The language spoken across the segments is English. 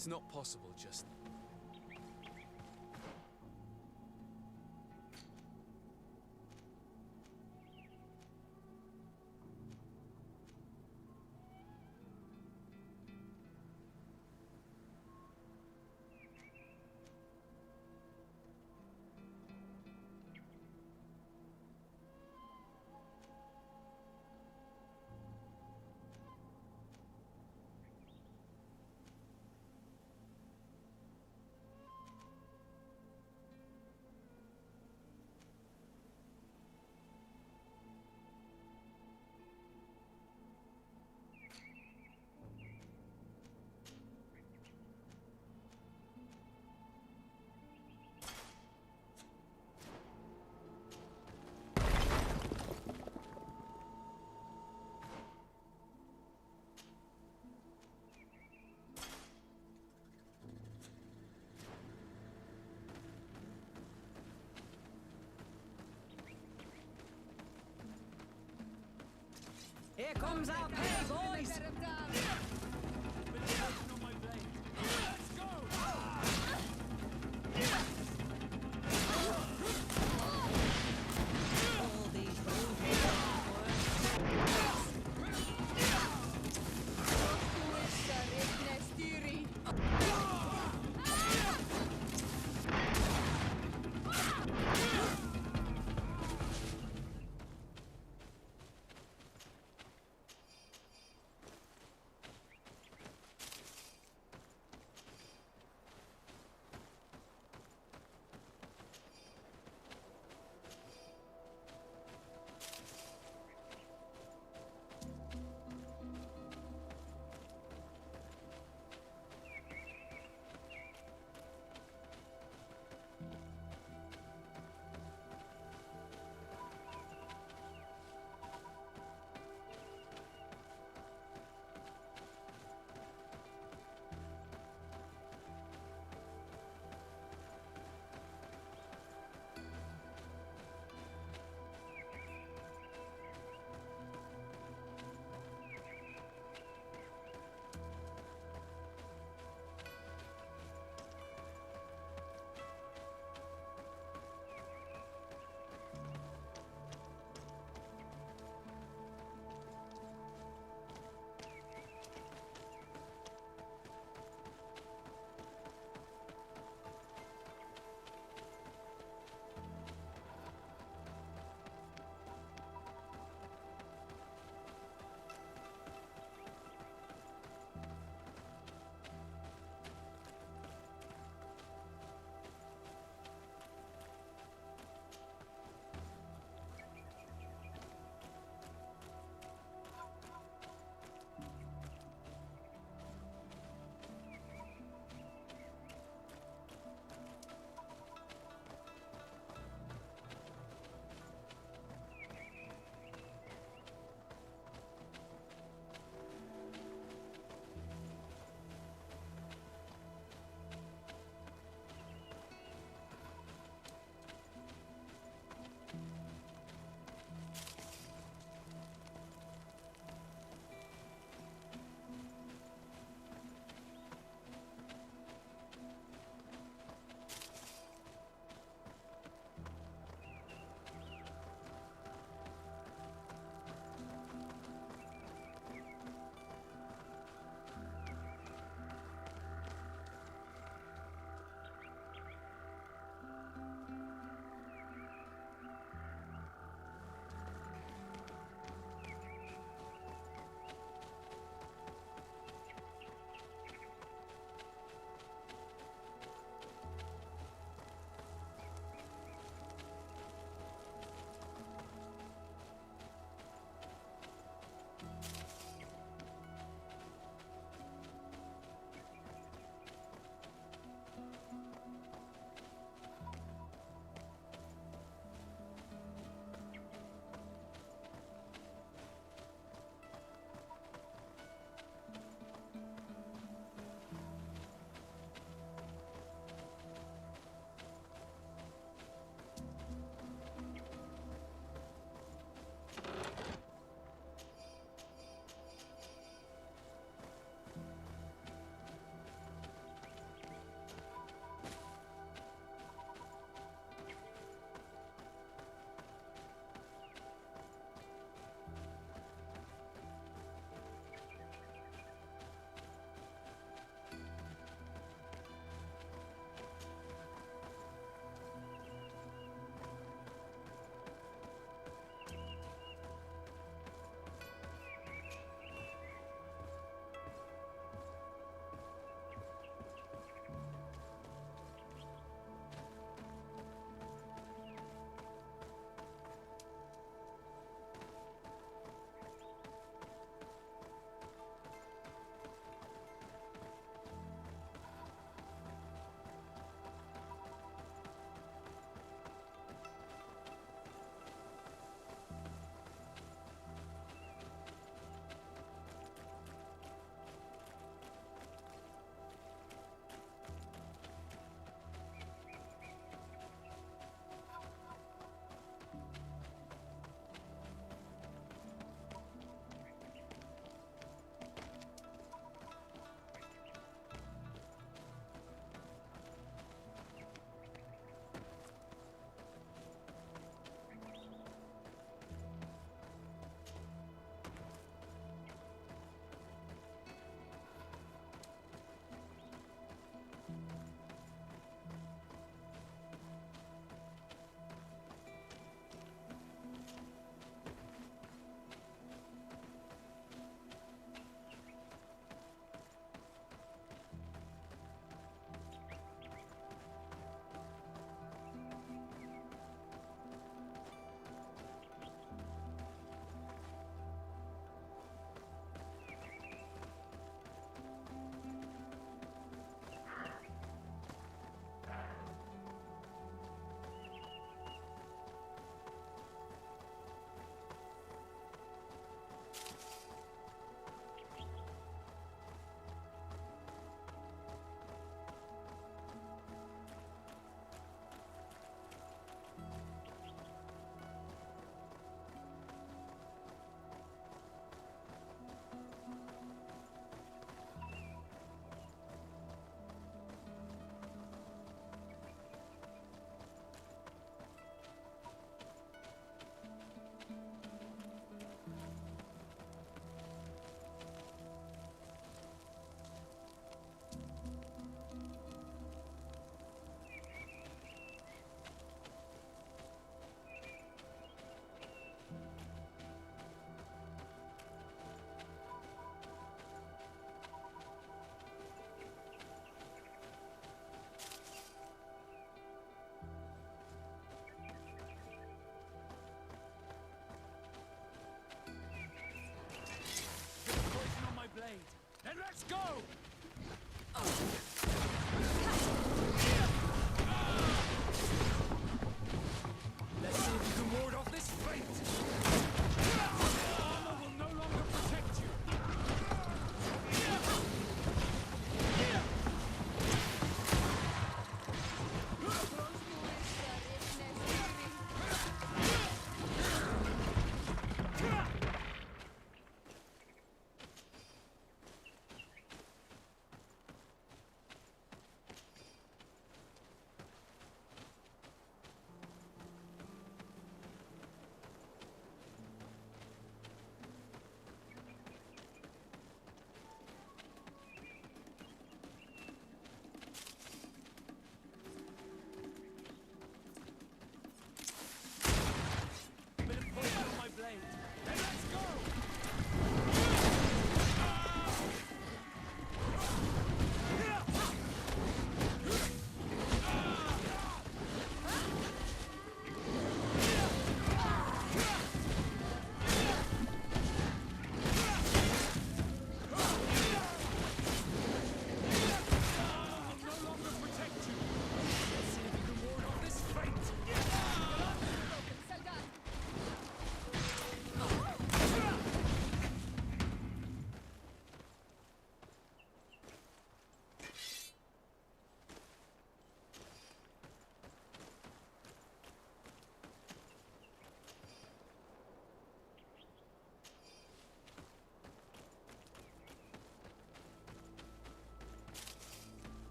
It's not possible just... Here comes our pay, boys!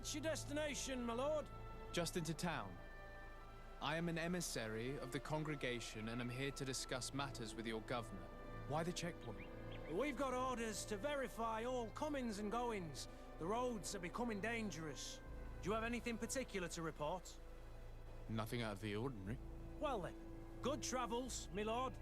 What's your destination, my lord? Just into town. I am an emissary of the congregation and am here to discuss matters with your governor. Why the checkpoint? We've got orders to verify all comings and goings. The roads are becoming dangerous. Do you have anything particular to report? Nothing out of the ordinary. Well then, good travels, my lord.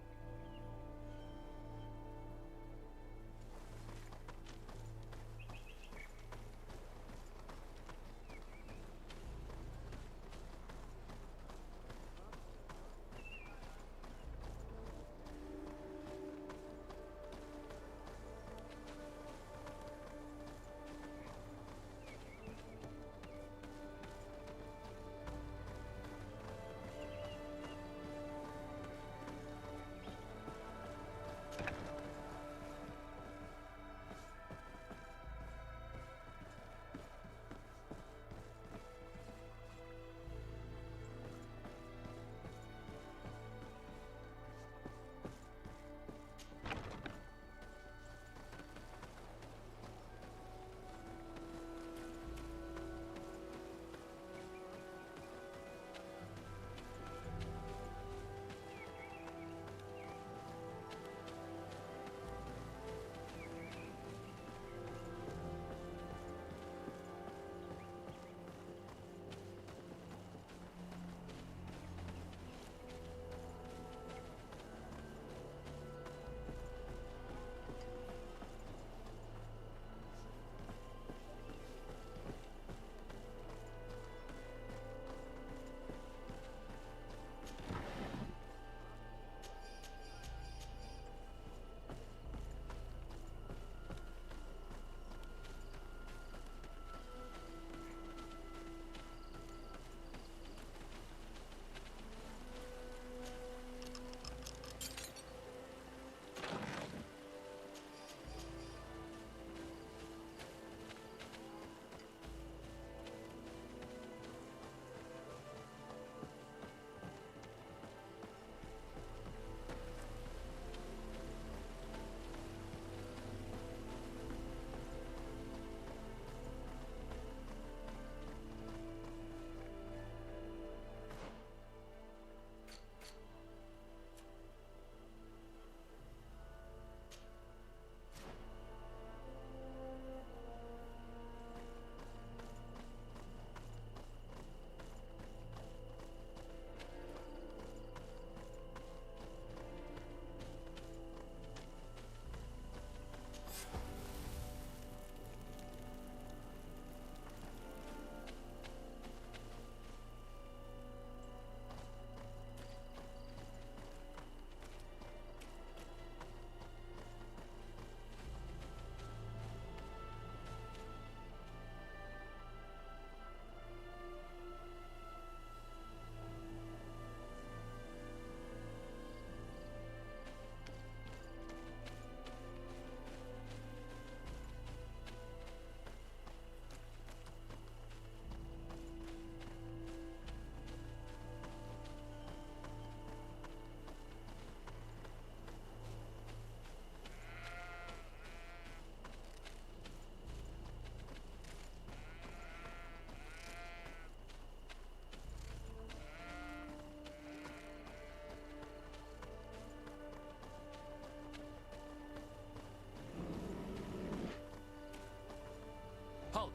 Halt!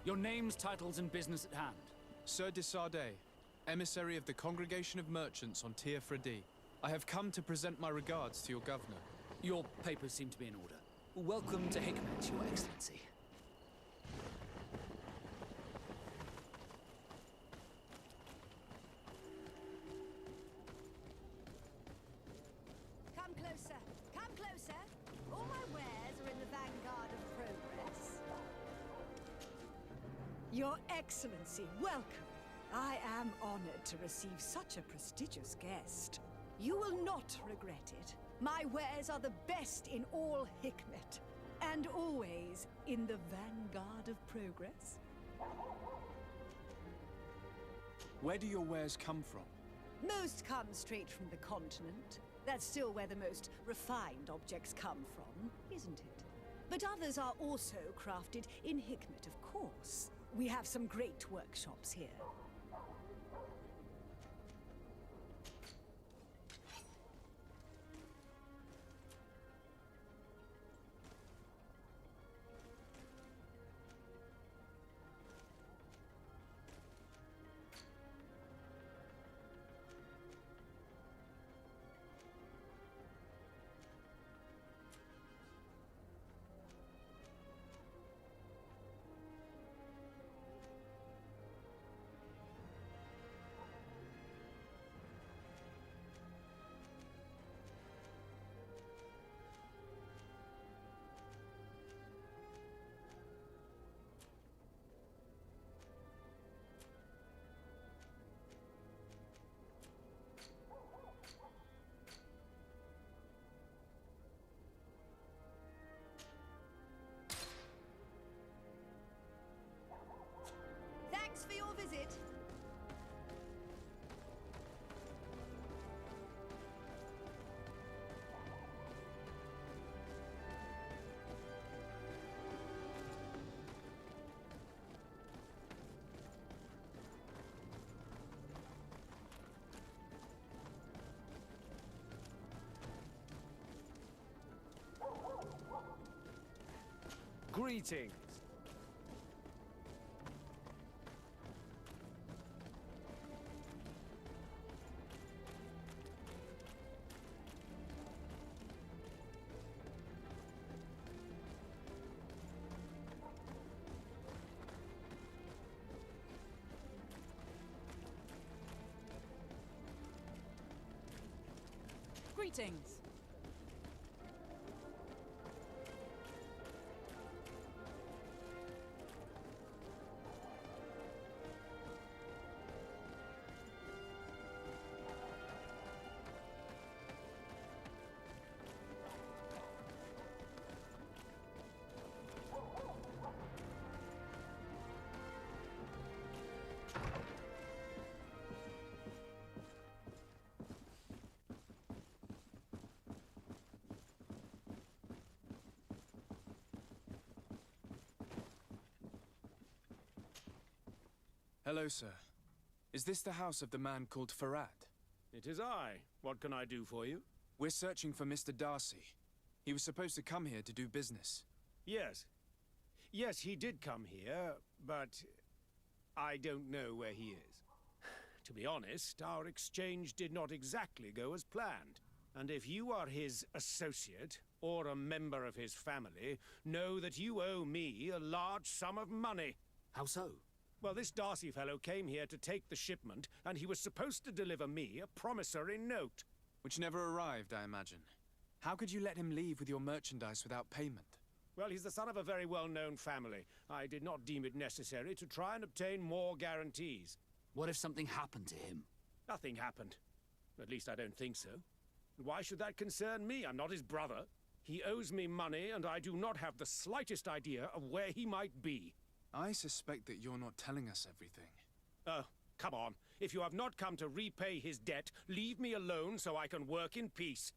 Your names, titles, and business at hand. Sir de Sardet, emissary of the Congregation of Merchants on Tier Fredi. I have come to present my regards to your governor. Your papers seem to be in order. Welcome to Hikmet, Your Excellency. Come closer. Come closer. All my wares are in the vanguard of progress. Your Excellency, welcome. I am honored to receive such a prestigious guest. You will not regret it. My wares are the best in all Hikmet, and always in the vanguard of progress. Where do your wares come from? Most come straight from the continent. That's still where the most refined objects come from, isn't it? But others are also crafted in Hikmet, of course. We have some great workshops here. Thanks for your visit. Greetings. Greetings. Hello, sir. Is this the house of the man called Farad? It is I. What can I do for you? We're searching for Mr. Darcy. He was supposed to come here to do business. Yes. Yes, he did come here, but I don't know where he is. To be honest, our exchange did not exactly go as planned. And if you are his associate, or a member of his family, know that you owe me a large sum of money. How so? Well, this Darcy fellow came here to take the shipment, and he was supposed to deliver me a promissory note. Which never arrived, I imagine. How could you let him leave with your merchandise without payment? Well, he's the son of a very well-known family. I did not deem it necessary to try and obtain more guarantees. What if something happened to him? Nothing happened. At least I don't think so. Why should that concern me? I'm not his brother. He owes me money, and I do not have the slightest idea of where he might be. I suspect that you're not telling us everything. Oh, come on. If you have not come to repay his debt, leave me alone so I can work in peace.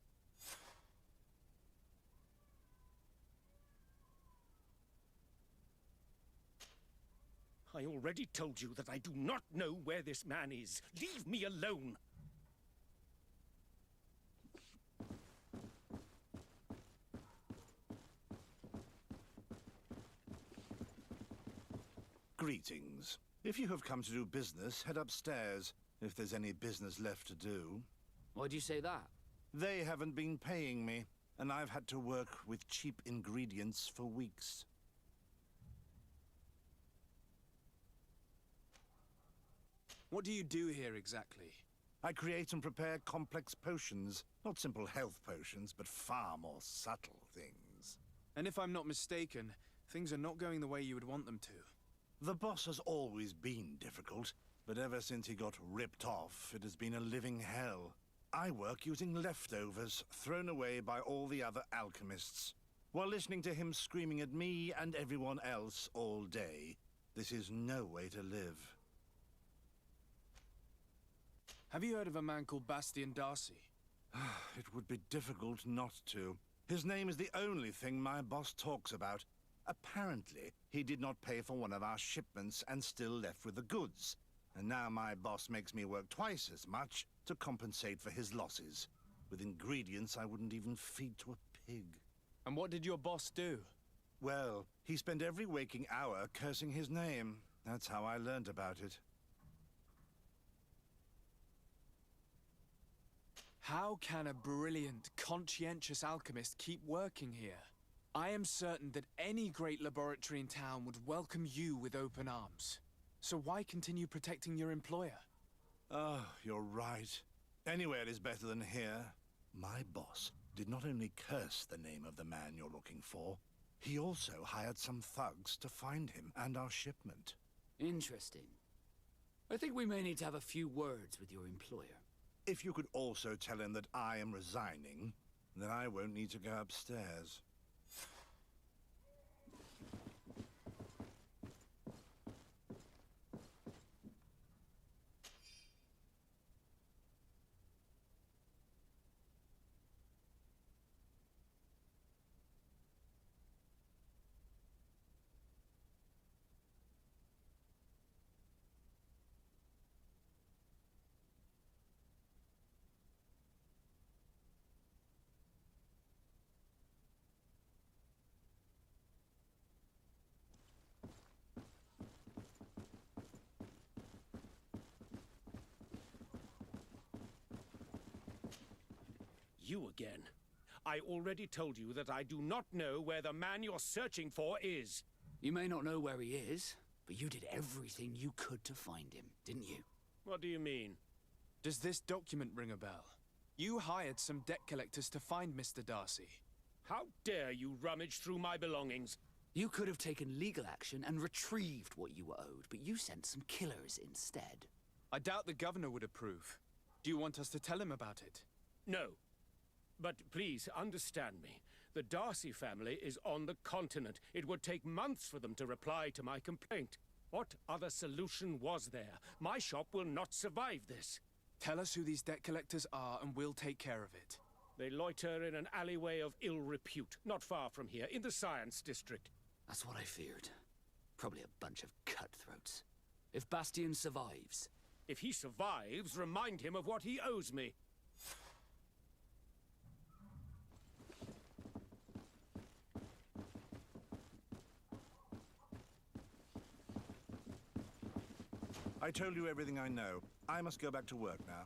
I already told you that I do not know where this man is. Leave me alone! Greetings. If you have come to do business, head upstairs, if there's any business left to do. Why'd you say that? They haven't been paying me, and I've had to work with cheap ingredients for weeks. What do you do here exactly? I create and prepare complex potions. Not simple health potions, but far more subtle things. And if I'm not mistaken, things are not going the way you would want them to. The boss has always been difficult, but ever since he got ripped off, it has been a living hell. I work using leftovers thrown away by all the other alchemists, while listening to him screaming at me and everyone else all day. This is no way to live. Have you heard of a man called Bastian Darcy? It would be difficult not to. His name is the only thing my boss talks about. Apparently, he did not pay for one of our shipments and still left with the goods. And now my boss makes me work twice as much to compensate for his losses, with ingredients I wouldn't even feed to a pig. And what did your boss do? Well, he spent every waking hour cursing his name. That's how I learned about it. How can a brilliant, conscientious alchemist keep working here? I am certain that any great laboratory in town would welcome you with open arms. So why continue protecting your employer? Oh, you're right. Anywhere is better than here. My boss did not only curse the name of the man you're looking for, he also hired some thugs to find him and our shipment. Interesting. I think we may need to have a few words with your employer. If you could also tell him that I am resigning, then I won't need to go upstairs. You again. I already told you that I do not know where the man you're searching for is. You may not know where he is, but you did everything you could to find him, didn't you? What do you mean? Does this document ring a bell? You hired some debt collectors to find Mr. Darcy. How dare you rummage through my belongings? You could have taken legal action and retrieved what you were owed, but you sent some killers instead. I doubt the governor would approve. Do you want us to tell him about it? No. But please, understand me. The Darcy family is on the continent. It would take months for them to reply to my complaint. What other solution was there? My shop will not survive this. Tell us who these debt collectors are and we'll take care of it. They loiter in an alleyway of ill repute, not far from here, in the Science District. That's what I feared. Probably a bunch of cutthroats. If Bastian survives... If he survives, remind him of what he owes me. I told you everything I know. I must go back to work now.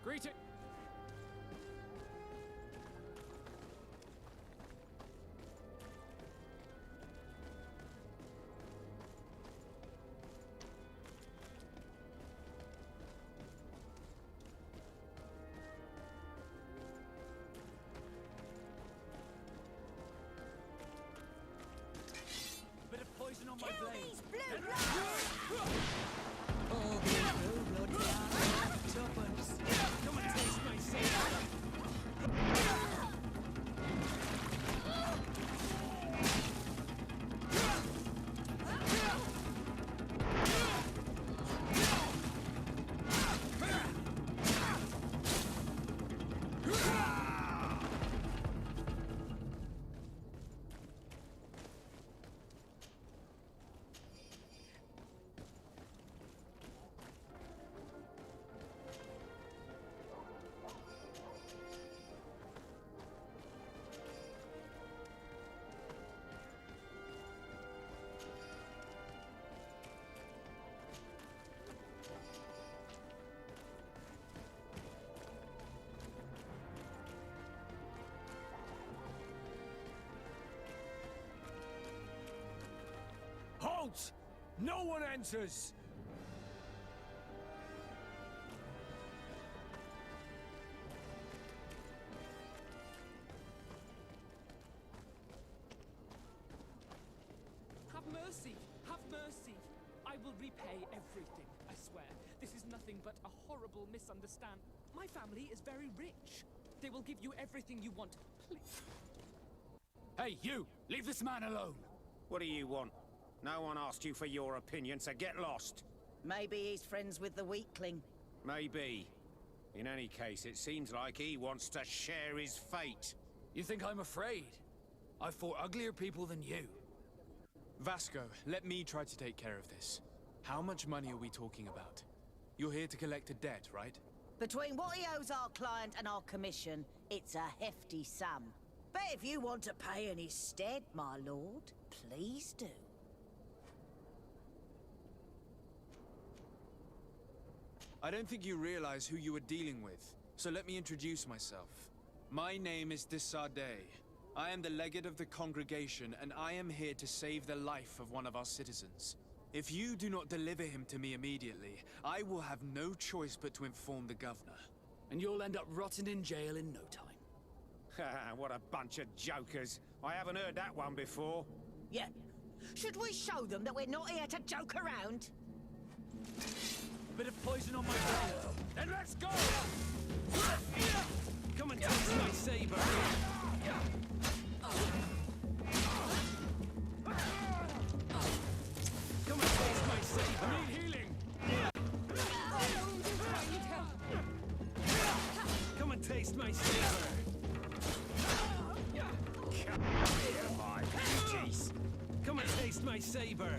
Greeting! Bit of poison on my blade. These blue Oh, blood, tuppence. Come and taste my savor. Halt! No one enters! Have mercy! Have mercy! I will repay everything, I swear. This is nothing but a horrible misunderstanding. My family is very rich. They will give you everything you want. Please. Hey, you! Leave this man alone! What do you want? No one asked you for your opinion, so get lost. Maybe he's friends with the weakling. Maybe. In any case, it seems like he wants to share his fate. You think I'm afraid? I've fought uglier people than you. Vasco, let me try to take care of this. How much money are we talking about? You're here to collect a debt, right? Between what he owes our client and our commission, it's a hefty sum. But if you want to pay in his stead, my lord, please do. I don't think you realize who you are dealing with, so let me introduce myself. My name is Desardet. I am the legate of the congregation, and I am here to save the life of one of our citizens. If you do not deliver him to me immediately, I will have no choice but to inform the governor. And you'll end up rotting in jail in no time. What a bunch of jokers. I haven't heard that one before. Yeah. Should we show them that we're not here to joke around? Bit of poison on my brain. Then let's go! Come and taste my saber. Come and taste my saber. I need healing! Come and taste my saber. Come here, my beauties. Come and taste my saber.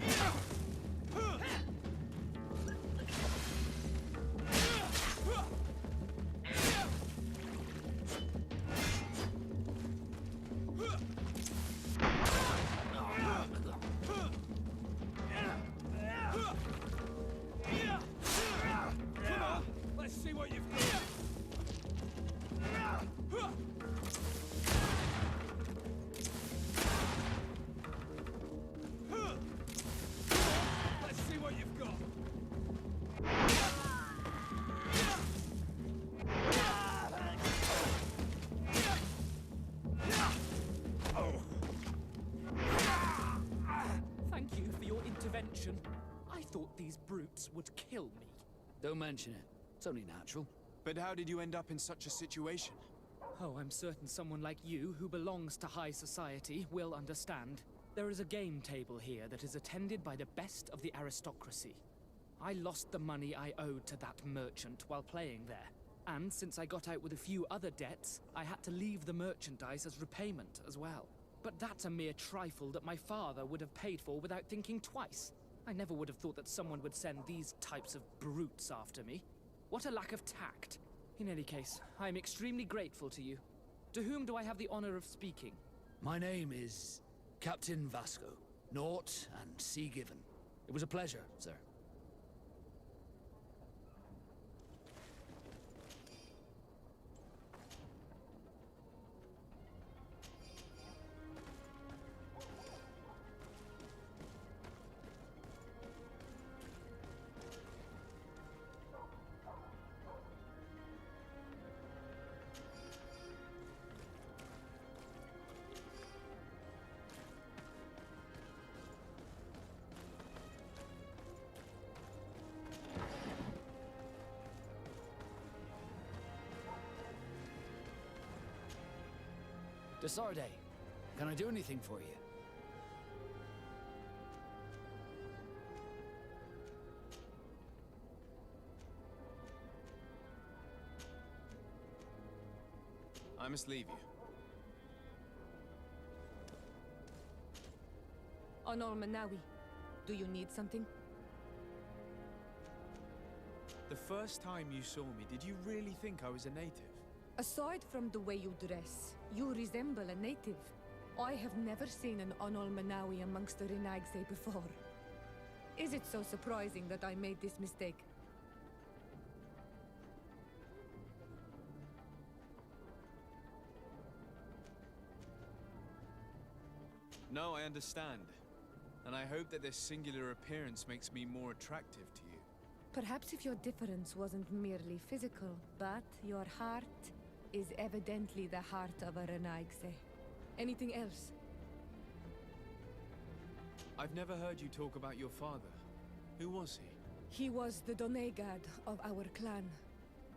I thought these brutes would kill me. Don't mention it. It's only natural. But how did you end up in such a situation? Oh, I'm certain someone like you, who belongs to high society, will understand. There is a game table here that is attended by the best of the aristocracy. I lost the money I owed to that merchant while playing there. And since I got out with a few other debts, I had to leave the merchandise as repayment as well. But that's a mere trifle that my father would have paid for without thinking twice. I never would have thought that someone would send these types of brutes after me. What a lack of tact. In any case, I am extremely grateful to you. To whom do I have the honor of speaking? My name is Captain Vasco. Naught and sea given. It was a pleasure, sir. Desardet, can I do anything for you? I must leave you. Honor Manawi, do you need something? The first time you saw me, did you really think I was a native? Aside from the way you dress, you resemble a native. I have never seen an Onol Manawi amongst the Renagse before. Is it so surprising that I made this mistake? No, I understand. And I hope that this singular appearance makes me more attractive to you. Perhaps if your difference wasn't merely physical, but your heart is evidently the heart of a Renaigse. Anything else? I've never heard you talk about your father. Who was he? He was the Donegad of our clan.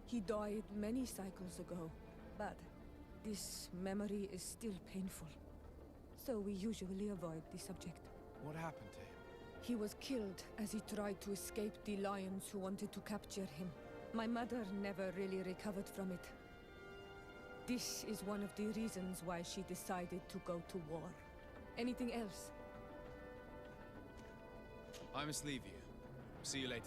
He died many cycles ago, but this memory is still painful. So we usually avoid the subject. What happened to him? He was killed as he tried to escape the lions who wanted to capture him. My mother never really recovered from it. This is one of the reasons why she decided to go to war. Anything else? I must leave you. See you later.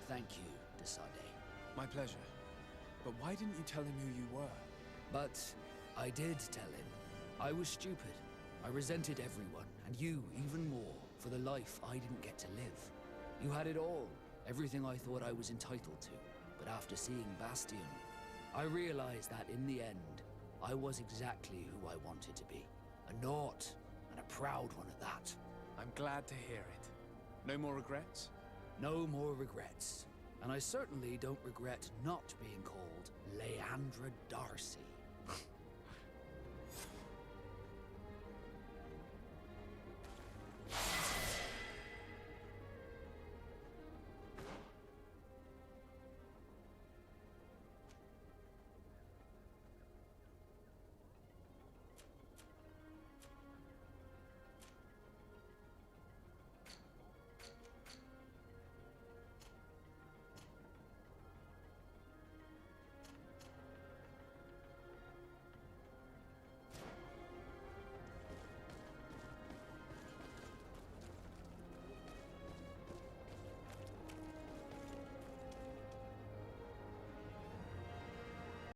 Thank you, Desade. My pleasure. But why didn't you tell him who you were? But I did tell him. I was stupid. I resented everyone, and you even more, for the life I didn't get to live. You had it all, everything I thought I was entitled to. But after seeing Bastion, I realized that in the end, I was exactly who I wanted to be. A Nort, and a proud one at that. I'm glad to hear it. No more regrets? No more regrets. And I certainly don't regret not being called Leandra Darcy.